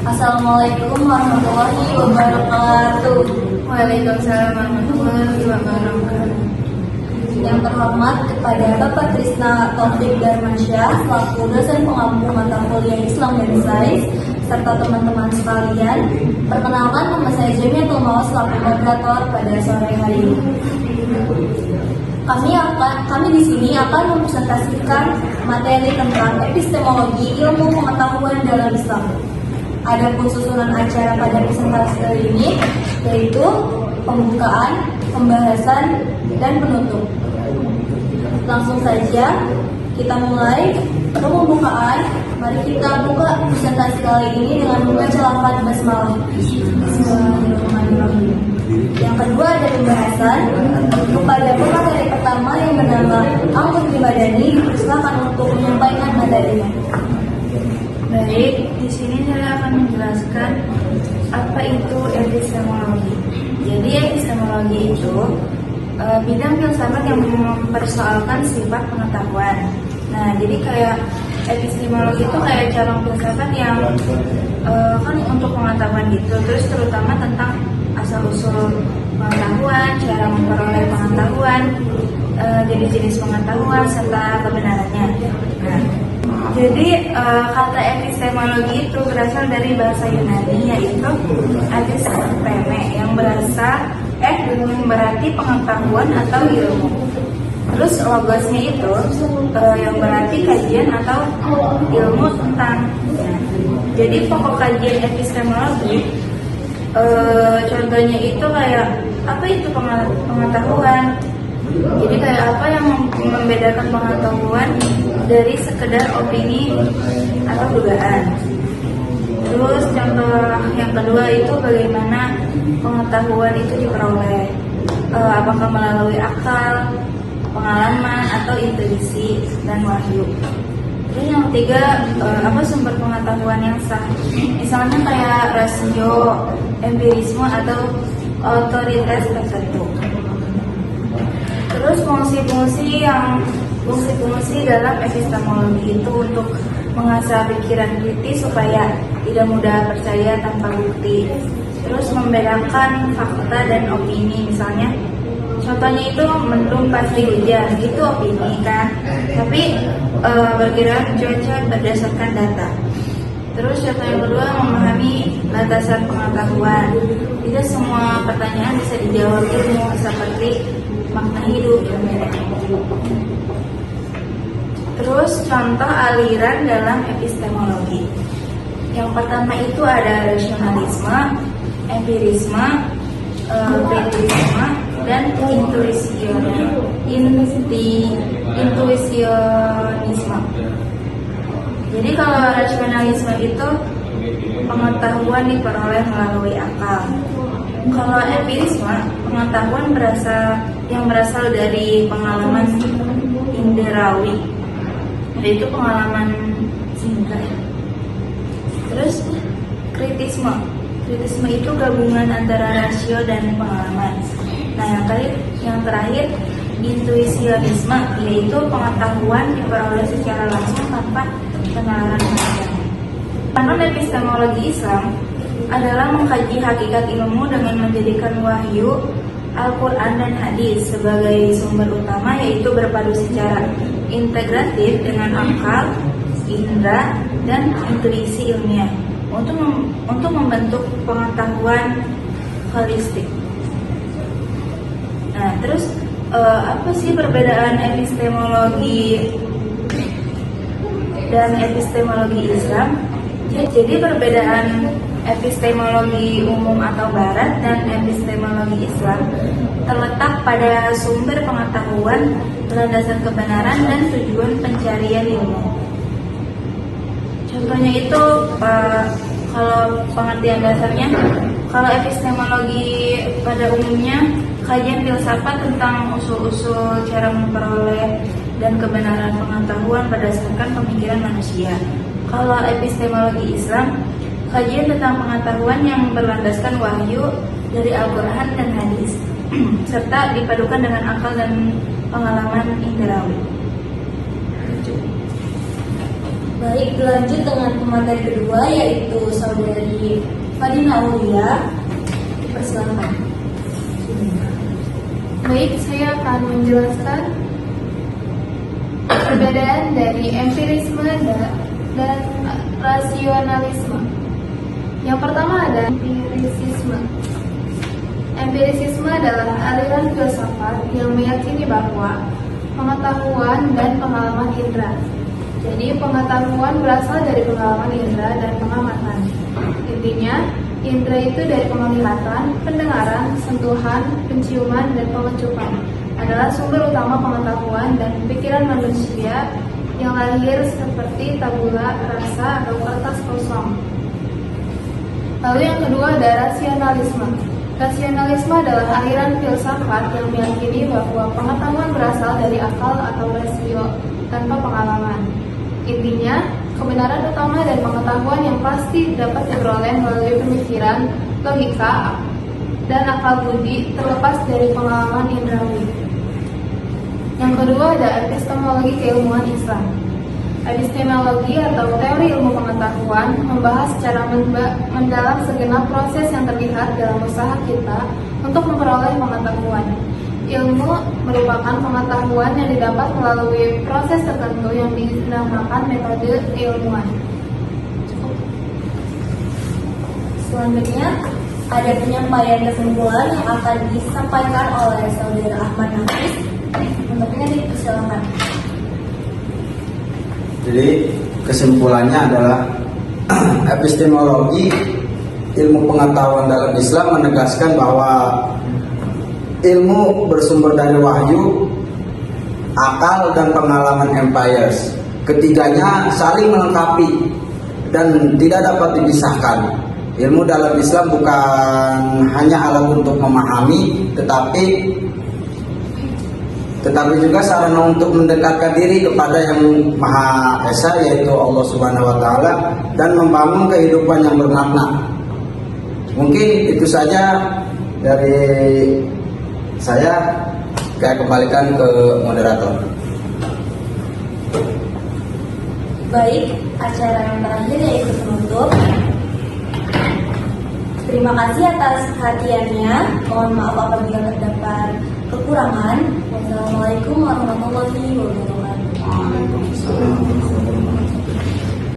Assalamualaikum warahmatullahi wabarakatuh. Waalaikumsalam warahmatullahi wabarakatuh. Yang terhormat kepada Bapak Trisna Taufik Darmansyah selaku dosen pengampu mata kuliah Islam dan Sains serta teman-teman sekalian. Perkenalkan, nama saya Jamiatul Mawas selaku moderator pada sore hari ini. Kami di sini akan mempresentasikan materi tentang epistemologi ilmu pengetahuan dalam Islam. Adapun susunan acara pada presentasi kali ini yaitu pembukaan, pembahasan, dan penutup. Langsung saja kita mulai. Untuk pembukaan, mari kita buka presentasi kali ini dengan membaca lafaz basmalah. Bismillahirrahmanirrahim. Yang kedua ada pembahasan. Kepada pemateri pertama yang bernama Anggun Madani, silakan untuk menyampaikan materinya. Baik, di sini saya akan menjelaskan apa itu epistemologi. Jadi epistemologi itu bidang filsafat yang mempersoalkan sifat pengetahuan. Nah, jadi kayak epistemologi itu kayak cabang filsafat yang kan untuk pengetahuan gitu. Terus terutama tentang asal-usul pengetahuan, cara memperoleh pengetahuan, jenis-jenis pengetahuan serta kebenarannya. Nah, jadi kata epistemologi itu berasal dari bahasa Yunani yaitu episteme yang berarti pengetahuan atau ilmu. Terus logosnya itu yang berarti kajian atau ilmu tentang. Jadi pokok kajian epistemologi contohnya itu kayak apa itu pengetahuan. Jadi kayak apa yang membedakan pengetahuan dari sekedar opini atau dugaan. Terus contoh yang kedua itu bagaimana pengetahuan itu diperoleh, apakah melalui akal, pengalaman, atau intuisi dan wahyu. Terus yang ketiga, apa sumber pengetahuan yang sah? Misalnya kayak rasio, empirisme, atau otoritas tertentu. Terus fungsi-fungsi dalam epistemologi itu untuk mengasah pikiran kritis supaya tidak mudah percaya tanpa bukti. Terus membedakan fakta dan opini, misalnya contohnya itu mendung pasti hujan, itu opini kan, tapi bergerak cuaca berdasarkan data. Terus contoh yang kedua, memahami batasan pengetahuan. Tidak semua pertanyaan bisa dijawab ilmu seperti makna hidup. Terus contoh aliran dalam epistemologi. Yang pertama itu ada rasionalisme, empirisme, pragmatisme, dan intuisionisme. Jadi kalau rasionalisme itu pengetahuan diperoleh melalui akal. Kalau empirisme, pengetahuan yang berasal dari pengalaman inderawi, yaitu pengalaman indera. Terus kritisme itu gabungan antara rasio dan pengalaman. Nah, yang terakhir intuisionisme, yaitu pengetahuan diperoleh secara langsung tanpa penalaran pengalaman. Pandangan epistemologi Islam adalah mengkaji hakikat ilmu dengan menjadikan wahyu, Al-Quran dan hadis sebagai sumber utama, yaitu berpadu secara integratif dengan akal, indera, dan intuisi ilmiah untuk membentuk pengetahuan holistik. Nah, terus apa sih perbedaan epistemologi dan epistemologi Islam? Jadi perbedaan epistemologi umum atau barat dan epistemologi Islam terletak pada sumber pengetahuan, landasan kebenaran, dan tujuan pencarian ilmu. Contohnya itu kalau pengertian dasarnya, kalau epistemologi pada umumnya kajian filsafat tentang usul-usul cara memperoleh dan kebenaran pengetahuan berdasarkan pemikiran manusia. Kalau epistemologi Islam, kajian tentang pengetahuan yang berlandaskan wahyu dari Al-Quran dan hadis serta dipadukan dengan akal dan pengalaman inderawi. Baik, lanjut dengan pemateri kedua yaitu saudari dari Fadina Aulia. Persilakan. Baik, saya akan menjelaskan perbedaan dari empirisme dan rasionalisme. Yang pertama ada empirisisme. Empirisisme adalah aliran filsafat yang meyakini bahwa pengetahuan dan pengalaman indera. Jadi pengetahuan berasal dari pengalaman indera dan pengamatan. Intinya, indera itu dari penglihatan, pendengaran, sentuhan, penciuman, dan pengecupan adalah sumber utama pengetahuan dan pikiran manusia yang lahir seperti tabula rasa atau kertas kosong. Lalu yang kedua ada rasionalisme. Rasionalisme adalah aliran filsafat yang meyakini bahwa pengetahuan berasal dari akal atau rasio tanpa pengalaman. Intinya, kebenaran utama dan pengetahuan yang pasti dapat diperoleh melalui pemikiran, logika, dan akal budi terlepas dari pengalaman indrawi. Yang kedua ada epistemologi keilmuan Islam. Epistemologi atau teori ilmu pengetahuan membahas secara mendalam segenap proses yang terlihat dalam usaha kita untuk memperoleh pengetahuan. Ilmu merupakan pengetahuan yang didapat melalui proses tertentu yang dinamakan metode ilmuwan. Selanjutnya, ada penyampaian kesimpulan yang akan disampaikan oleh Saudara Ahmad Nafis. Untuknya dipersilakan. Jadi kesimpulannya adalah epistemologi ilmu pengetahuan dalam Islam menegaskan bahwa ilmu bersumber dari wahyu, akal, dan pengalaman empires. Ketiganya saling melengkapi dan tidak dapat dipisahkan. Ilmu dalam Islam bukan hanya alat untuk memahami, tetapi juga sarana untuk mendekatkan diri kepada Yang Maha Esa, yaitu Allah Subhanahu wa Ta'ala, dan membangun kehidupan yang bermakna. Mungkin itu saja dari saya kembalikan ke moderator. Baik, acara yang terakhir yaitu penutup. Terima kasih atas perhatiannya. Mohon maaf apabila terdapat kekurangan. Wassalamualaikum warahmatullahi wabarakatuh. Waalaikumsalam.